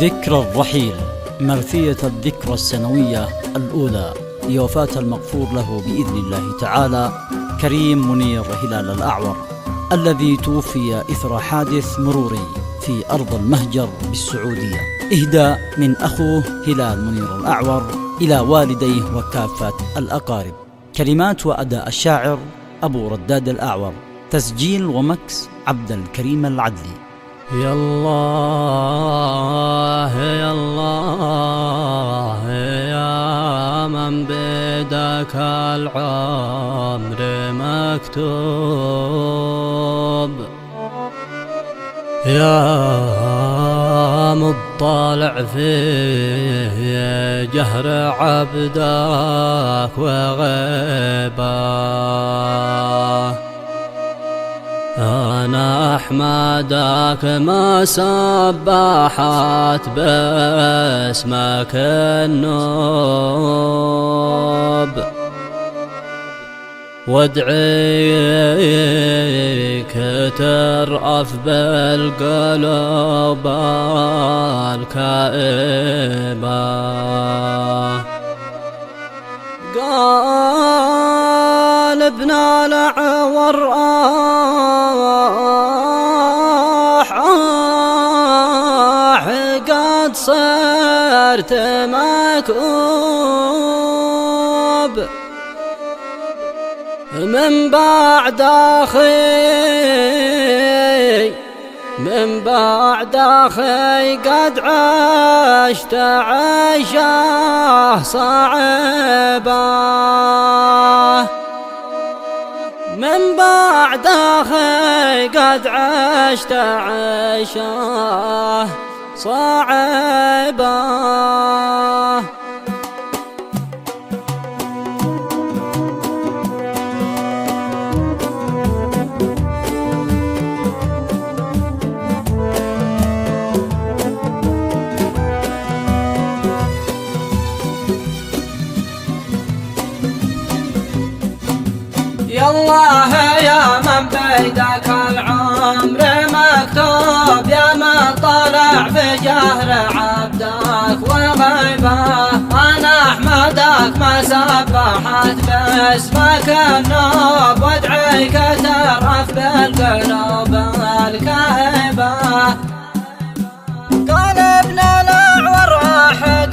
ذكرى الرحيل، مرثية الذكرى السنوية الأولى لوفاة المغفور له بإذن الله تعالى كريم منير هلال الأعور، الذي توفي إثر حادث مروري في أرض المهجر بالسعودية. إهداء من أخوه هلال منير الأعور إلى والديه وكافة الأقارب. كلمات وأداء الشاعر أبو رداد الأعور. تسجيل ومكس عبد الكريم العدلي. يا الله يا الله يا من بيدك العمر مكتوب، يا مطلع في جهر عبدك وغيبه، أنا أحمدك ما سبحت باسمك النوب، وادعيك ترأف بالقلوب الكائبة. قلبنا الأعور قد صرت مكؤوب من بعد أخي قد عشت عيشه صعبة، من بعد أخي قد عشت عيشه صعبة. يا الله يا من بيدك العمر مكتوب، يا من طلع في جهر عبدك وغيبه، أنا أحمدك ما سبحت باسمك النوب، وادعيك ترأف بالقلوب الكائبة. قلبنا الأعور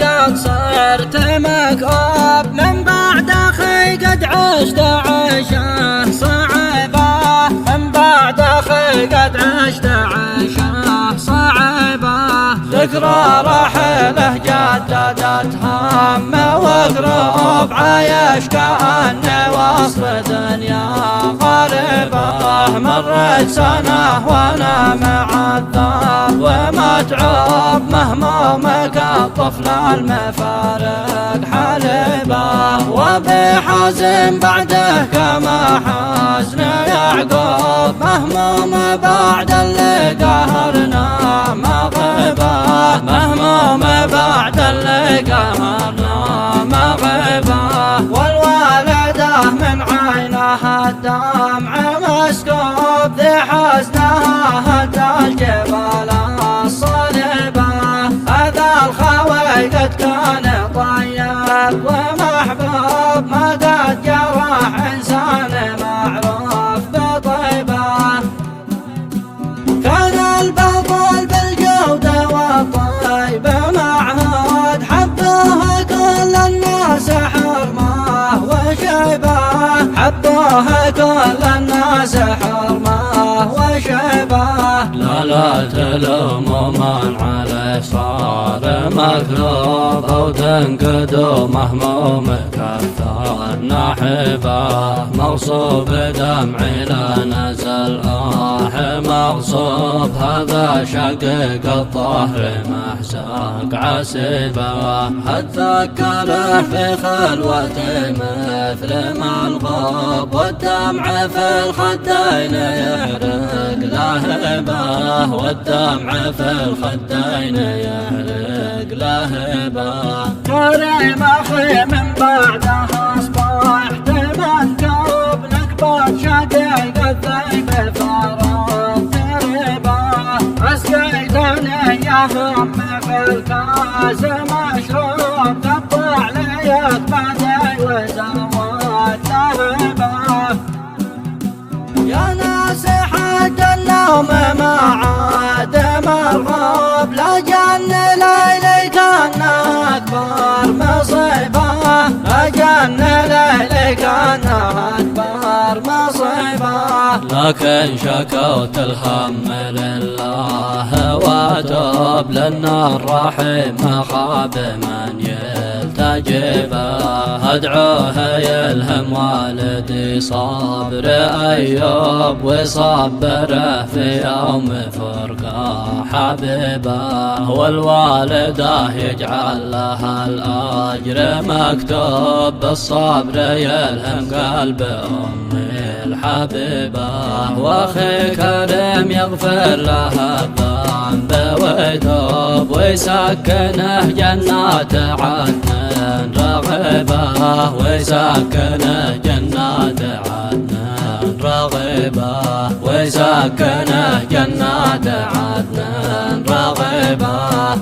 قد صرت مكؤوب من بعد أخي قد عشت عيشه صعبة، من بعد أخي قد عشت عيشه صعبة. ذكرى رحله جددت همه وقرب، عايش كأني وسط دنيا غريبة، مرت سنة وأنا معذب ومتعب، مهمومك الطفل المفارق حليبه، وبحزن بعده كما حزن يعقوب، مهموم بعد اللي قهرنا مغيبه، مهموم بعد اللي قهرنا مغيبه. والوالده من عينها الدمع مسكوب، ذي حزنها هد الجبال الصليبه، هذا الخوي قد كان طيب ومحبوب، ما قد جرح إنسان معروف بطيبه، كان البطل بالجودة والطيب معهود، حبوه كل الناس حرمه وشيبه، حبوه كل الناس حرمه وشيبه. لا تلوموا من عليه صار مكذوب، أو تنقدوا مهموم كثر نحبه، مغصوب دمعي لا نزل مغصوب، هذا شقيق الظهر محزق عسيبه، أتذكره في خلوتي مثل ما الغاب، والدمع في الخدين يحرق لهبه، والدمع في الخدين يحرق لهبه. كريم أخي من بعدها أصبحت منكوب، نكبة شقيق الذيب فرط تربه، أسقيتني يا هم الكاس مشروب قطع لي اكبادي وزود لهبه يا ناس حد النوم ما عاد مرغوب لا جن ليلي كان اكبر مصيبه جن ليلي كان اكبر مصيبه لكن شكوت الهم لله واتوب لأن الرحيم خاب من يلتجبه أدعوه يلهم والدي صبر أيوب وصبره في يوم فرقة حبيبه والوالدة يجعل لها الأجر مكتوب بالصبر يلهم قلب أمي الحبيبة واخي كريم يغفر له الذنب ويتوب ويسكنه جنات عدن رغبه ويسكنه جنات عدن رغبه ويسكنه جنات عدن رغبه